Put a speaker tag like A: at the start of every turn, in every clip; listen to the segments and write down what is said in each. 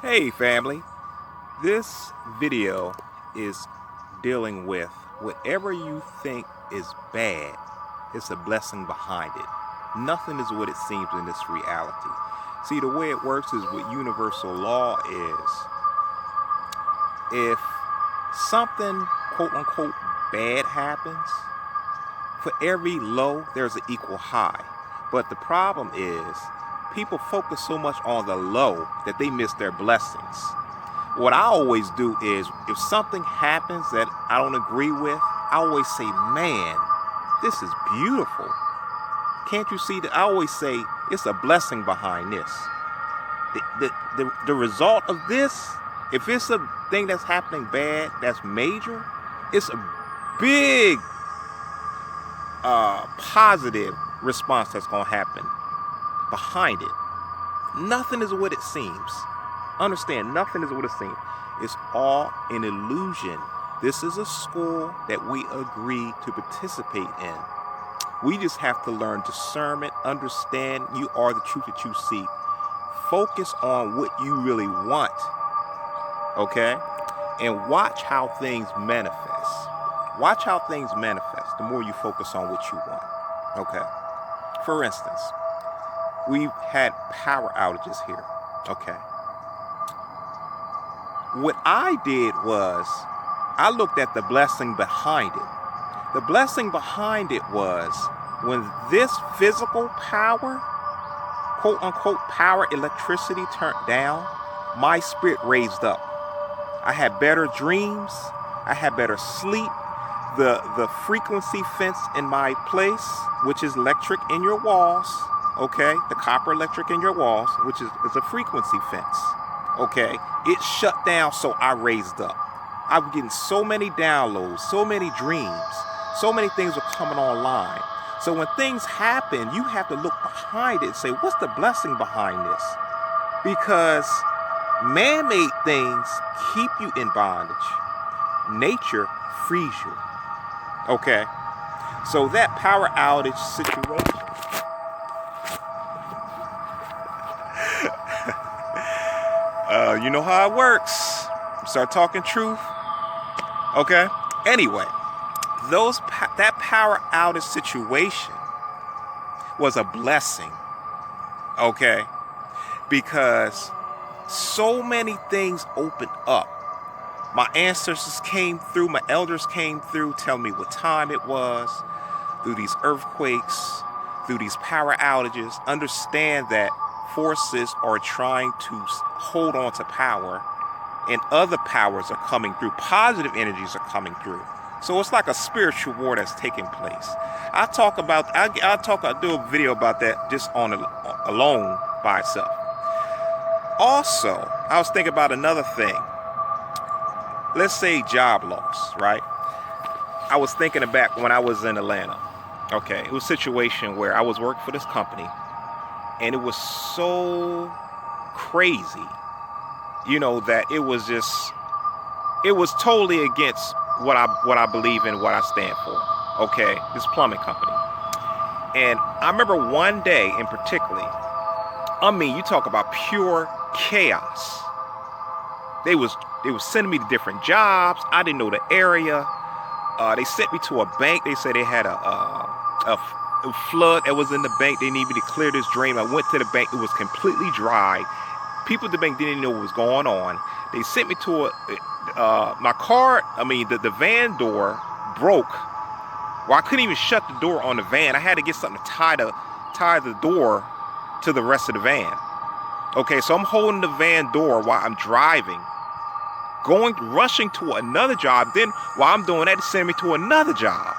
A: Hey family, this video is dealing with whatever you think is bad, it's a blessing behind it. Nothing is what it seems in this reality. See, the way it works is what universal law is. If something quote unquote bad happens, for every low there's an equal high. But the problem is people focus so much on the low that they miss their blessings. What I always do is if something happens that I don't agree with, I always say, man, this is beautiful. Can't you see that? I always say it's a blessing behind this. The result of this, if it's a thing that's happening bad, that's major, it's a big positive response that's going to happen behind it. Nothing is what it seems. Understand, nothing is what it seems. It's all an illusion. This is a school that we agree to participate in. We just have to learn discernment, understand you are the truth that you seek. Focus on what you really want, okay? And watch how things manifest. Watch how things manifest the more you focus on what you want, okay? For instance, we've had power outages here, okay? What I did was I looked at the blessing behind it. The blessing behind it was when this physical power, quote unquote power, electricity turned down, my spirit raised up. I had better dreams. I had better sleep. The frequency fence in my place, which is electric in your walls, okay? The copper electric in your walls, which is a frequency fence, okay? It shut down, so I raised up. I was getting so many downloads, so many dreams, so many things were coming online. So when things happen, you have to look behind it and say, what's the blessing behind this? Because man-made things keep you in bondage. Nature frees you. Okay? So that power outage situation, you know how it works. Start talking truth. Okay? Anyway, that power outage situation was a blessing. Okay? Because so many things opened up. My ancestors came through, my elders came through, tell me what time it was, through these earthquakes, through these power outages. Understand that forces are trying to hold on to power, and other powers are coming through. Positive energies are coming through. So it's like a spiritual war that's taking place. I'll do a video about that just alone by itself. Also, I was thinking about another thing. Let's say job loss, right? I was thinking back when I was in Atlanta. Okay, it was a situation where I was working for this company, and it was so crazy, that it was totally against what I believe in, what I stand for. Okay, this plumbing company. And I remember one day in particular, you talk about pure chaos. They was sending me to different jobs. I didn't know the area. They sent me to a bank. They said they had a flood that was in the bank. They needed me to clear this drain. I went to the bank. It was completely dry. People at the bank didn't know what was going on. They sent me to my car. The van door broke. Well, I couldn't even shut the door on the van. I had to get something to tie the door to the rest of the van. Okay, so I'm holding the van door while I'm driving, rushing to another job. Then while I'm doing that, they send me to another job.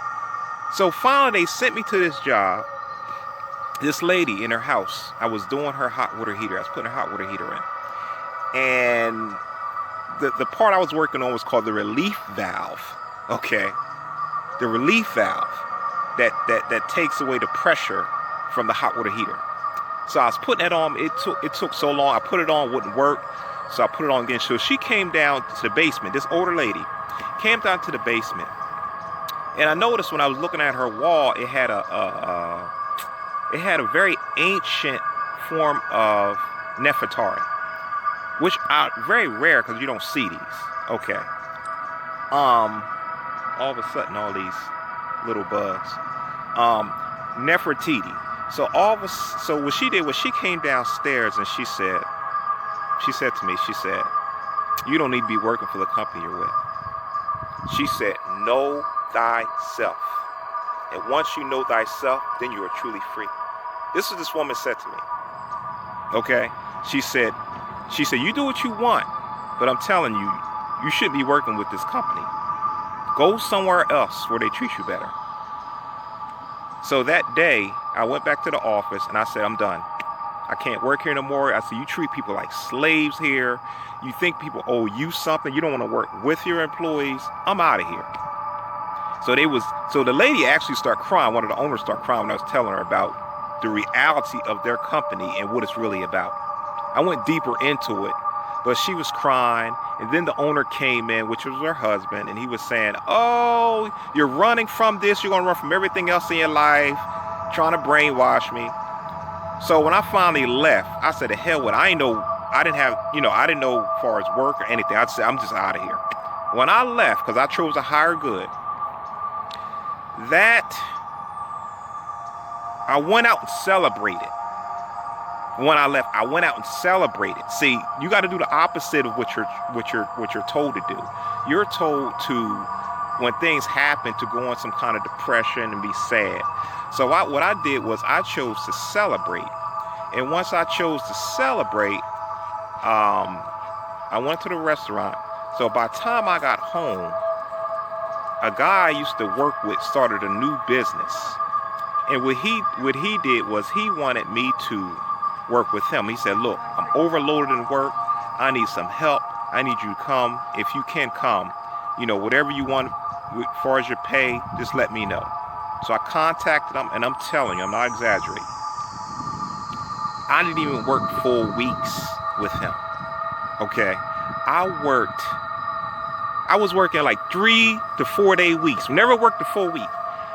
A: So finally they sent me to this job. This lady in her house, I was doing her hot water heater. I was putting her hot water heater in. And the part I was working on was called the relief valve. Okay. The relief valve that takes away the pressure from the hot water heater. So I was putting that on. It took so long. I put it on, wouldn't work. So I put it on again. So she came down to the basement. This older lady came down to the basement, and I noticed when I was looking at her wall, it had a very ancient form of Nefertiti. which are very rare because you don't see these. Okay. All of a sudden, all these little bugs. Nefertiti. So what she did was she came downstairs and she said to me, she said, you don't need to be working for the company you're with. She said, know thyself. And once you know thyself, then you are truly free. This is this woman said to me. Okay? She said, you do what you want, but I'm telling you, you shouldn't be working with this company. Go somewhere else where they treat you better. So that day, I went back to the office and I said, I'm done. I can't work here no more. I said, you treat people like slaves here. You think people owe you something. You don't want to work with your employees. I'm out of here. So the lady actually started crying. One of the owners started crying when I was telling her about the reality of their company and what it's really about. I went deeper into it, but she was crying. And then the owner came in, which was her husband, and he was saying, oh, you're running from this. You're going to run from everything else in your life, trying to brainwash me. So when I finally left, I said, the hell with it. I didn't know as far as work or anything. I said, I'm just out of here. When I left, because I chose a higher good, that I went out and celebrated. When I left, I went out and celebrated. See, you got to do the opposite of what you're told to do. You're told to, when things happen, to go on some kind of depression and be sad. So what I did was I chose to celebrate. And once I chose to celebrate, I went to the restaurant. So by the time I got home, a guy I used to work with started a new business. And what he did was he wanted me to work with him. He said, look, I'm overloaded in work. I need some help. I need you to come. If you can come, whatever you want as far as your pay, just let me know. So I contacted him, and I'm telling you, I'm not exaggerating. I didn't even work 4 weeks with him. Okay. I was working like 3 to 4 day weeks. Never worked a full week.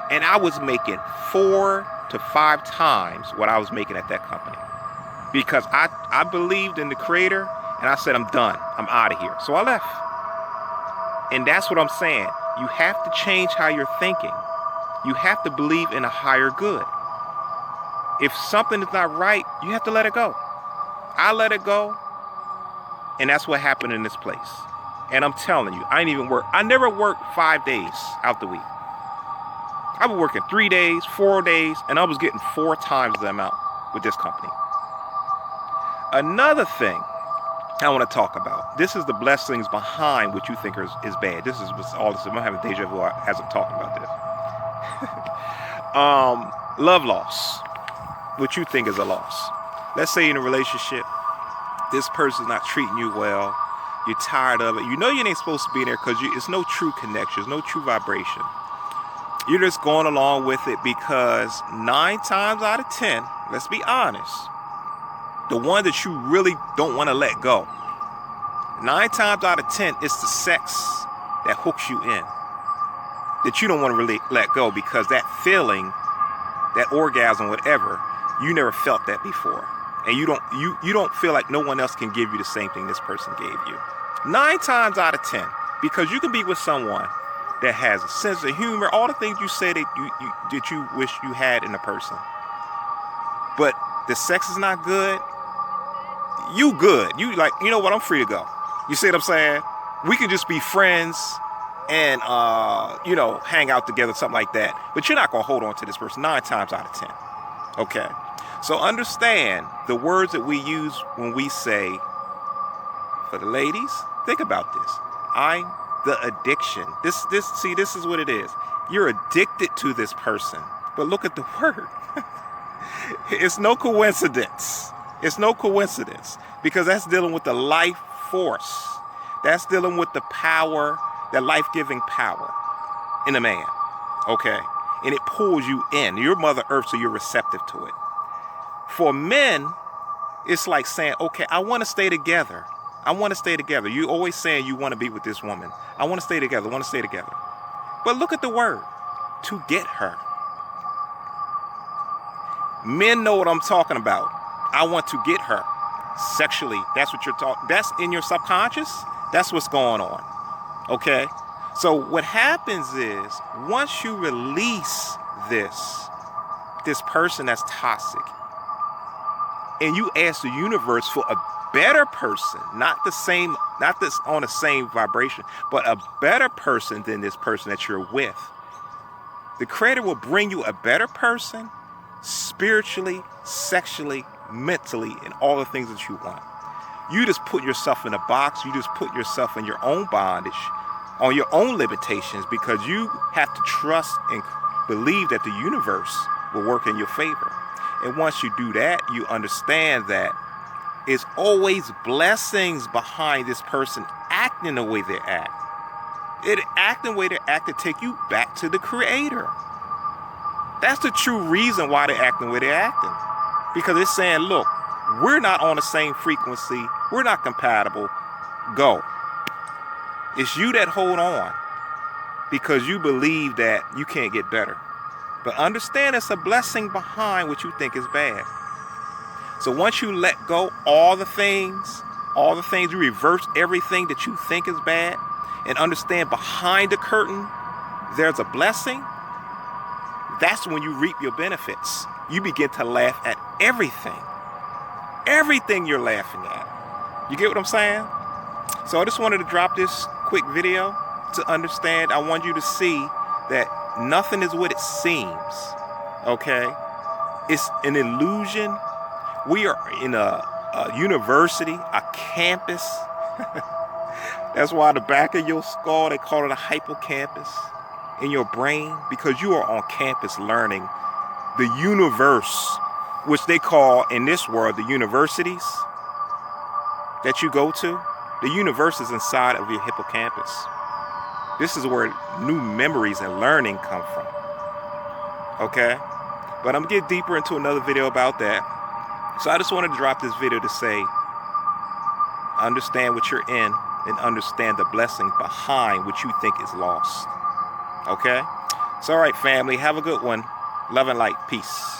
A: And I was making 4 to 5 times what I was making at that company. Because I believed in the Creator, and I said, I'm done. I'm out of here. So I left. And that's what I'm saying. You have to change how you're thinking. You have to believe in a higher good. If something is not right, you have to let it go. I let it go. And that's what happened in this place. And I'm telling you, I never worked 5 days out the week. I was working 3 days, 4 days, and I was getting 4 times the amount with this company. Another thing I want to talk about. This is the blessings behind what you think is bad. This is what's all this. I'm having deja vu as I'm talking about this. Love loss. What you think is a loss. Let's say in a relationship, this person's not treating you well. You're tired of it. You know you ain't supposed to be there because it's no true connection. There's no true vibration. You're just going along with it because 9 times out of 10, let's be honest, the one that you really don't want to let go, 9 times out of 10, it's the sex that hooks you in, that you don't want to really let go because that feeling, that orgasm, whatever, you never felt that before. And you don't feel like no one else can give you the same thing this person gave you. 9 times out of 10, because you can be with someone that has a sense of humor, all the things you say that you wish you had in a person. But the sex is not good. You good. You like, you know what? I'm free to go. You see what I'm saying? We can just be friends and, hang out together, something like that. But you're not going to hold on to this person 9 times out of 10. Okay. So understand the words that we use when we say, for the ladies, think about this. The addiction. This is what it is. You're addicted to this person. But look at the word. It's no coincidence. It's no coincidence because that's dealing with the life force. That's dealing with the power, that life-giving power in a man. Okay? And it pulls you in. You're Mother Earth, so you're receptive to it. For men, it's like saying, okay, I want to stay together. I want to stay together. You're always saying you want to be with this woman. I want to stay together. I want to stay together. But look at the word, to get her. Men know what I'm talking about. I want to get her. sexually. That's what you're talking. That's in your subconscious. That's what's going on. Okay. So what happens is once you release this person that's toxic, and you ask the universe for a better person, not the same, not this on the same vibration, but a better person than this person that you're with, the Creator will bring you a better person spiritually, sexually, mentally, and all the things that you want. You just put yourself in a box. You just put yourself in your own bondage, on your own limitations, because you have to trust and believe that the universe will work in your favor. And once you do that, you understand that it's always blessings behind this person acting the way they act. It acting the way they act to take you back to the Creator. That's the true reason why they're acting the way they're acting. Because it's saying, look, we're not on the same frequency. We're not compatible. Go. It's you that hold on because you believe that you can't get better. But understand it's a blessing behind what you think is bad. So once you let go all the things, you reverse everything that you think is bad, and understand behind the curtain there's a blessing, that's when you reap your benefits. You begin to laugh at everything. Everything you're laughing at. You get what I'm saying? So I just wanted to drop this quick video to understand. I want you to see that nothing is what it seems. Okay? It's an illusion. We are in a university, a campus. That's why the back of your skull, they call it a hippocampus in your brain, because you are on campus learning the universe, which they call in this world the universities that you go to. The universe is inside of your hippocampus. This is where new memories and learning come from. Okay? But I'm going to get deeper into another video about that. So I just wanted to drop this video to say, understand what you're in and understand the blessing behind what you think is lost. Okay? So all right, family, have a good one. Love and light. Peace.